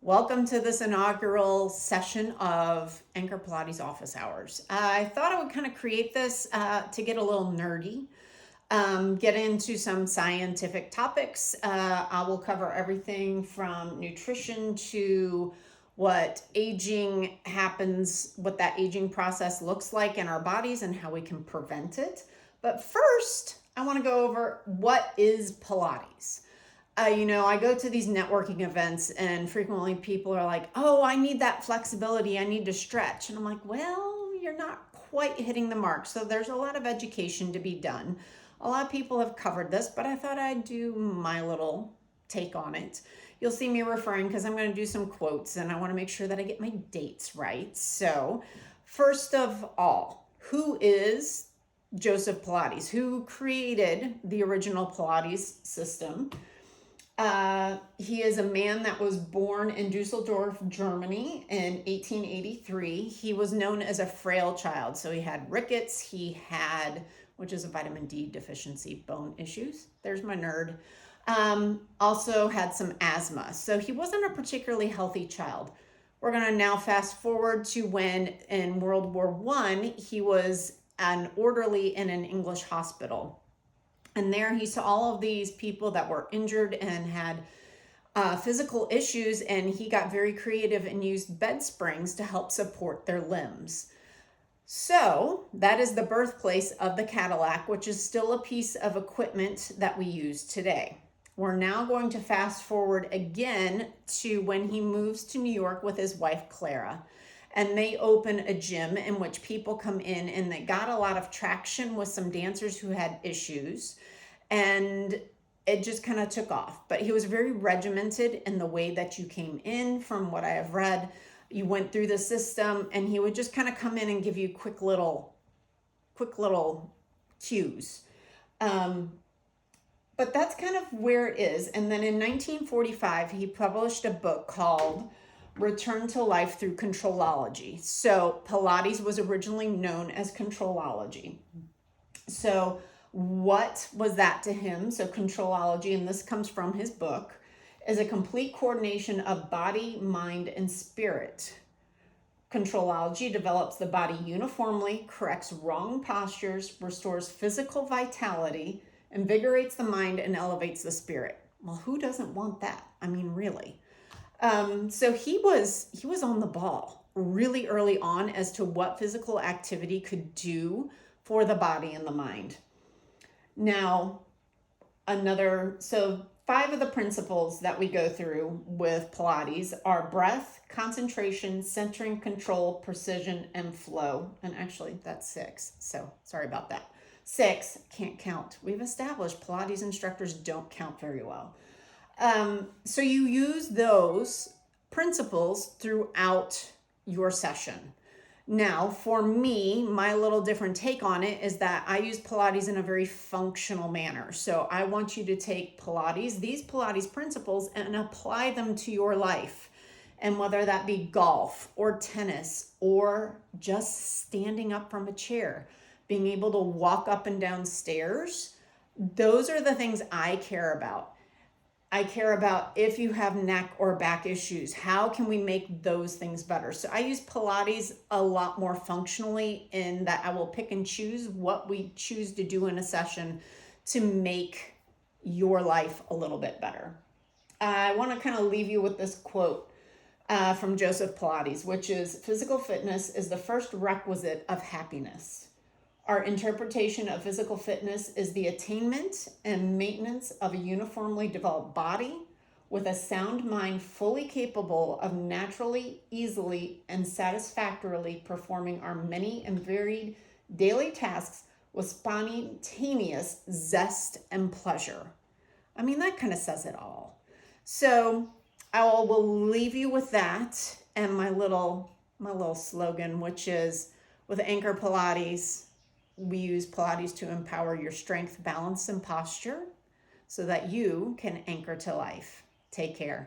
Welcome to this inaugural session of Anchor Pilates office hours. I thought I would kind of create this to get a little nerdy, get into some scientific topics. I will cover everything from nutrition to what aging happens, what that aging process looks like in our bodies and how we can prevent it. But first, I want to go over what is Pilates. I go to these networking events and frequently people are like, oh, I need that flexibility. I need to stretch. And I'm like, well, you're not quite hitting the mark. So there's a lot of education to be done. A lot of people have covered this, but I thought I'd do my little take on it. You'll see me referring because I'm going to do some quotes and I want to make sure that I get my dates right. So first of all, who is Joseph Pilates? Who created the original Pilates system? He is a man that was born in Dusseldorf, Germany in 1883. He was known as a frail child. So he had rickets, he had, which is a vitamin D deficiency, bone issues. There's my nerd. Also had some asthma. So he wasn't a particularly healthy child. We're going to now fast forward to when in World War I, he was an orderly in an English hospital. And there he saw all of these people that were injured and had physical issues, and he got very creative and used bed springs to help support their limbs. So that is the birthplace of the Cadillac, which is still a piece of equipment that we use today. We're now going to fast forward again to when he moves to New York with his wife, Clara. And they open a gym in which people come in, and they got a lot of traction with some dancers who had issues, and it just kind of took off. But he was very regimented in the way that you came in. From what I have read, you went through the system and he would just kind of come in and give you quick little cues. But that's kind of where it is. And then in 1945, he published a book called Return to Life Through Controlology. So Pilates was originally known as Controlology. So what was that to him? So Controlology, and this comes from his book, is a complete coordination of body, mind, and spirit. Controlology develops the body uniformly, corrects wrong postures, restores physical vitality, invigorates the mind, and elevates the spirit. Well, who doesn't want that? I mean, really. So he was on the ball really early on as to what physical activity could do for the body and the mind. Now, so 5 of the principles that we go through with Pilates are breath, concentration, centering, control, precision, and flow. And actually, that's 6. So sorry about that. 6, can't count. We've established Pilates instructors don't count very well. So you use those principles throughout your session. Now, for me, my little different take on it is that I use Pilates in a very functional manner. So I want you to take these Pilates principles, and apply them to your life. And whether that be golf or tennis or just standing up from a chair, being able to walk up and down stairs, those are the things I care about. I care about if you have neck or back issues, how can we make those things better? So I use Pilates a lot more functionally in that I will pick and choose what we choose to do in a session to make your life a little bit better. I want to kind of leave you with this quote from Joseph Pilates, which is, physical fitness is the first requisite of happiness. Our interpretation of physical fitness is the attainment and maintenance of a uniformly developed body with a sound mind fully capable of naturally, easily, and satisfactorily performing our many and varied daily tasks with spontaneous zest and pleasure. I mean, that kind of says it all. So I will leave you with that and my little slogan, which is, with Anchor Pilates, we use Pilates to empower your strength, balance, and posture so that you can anchor to life. Take care.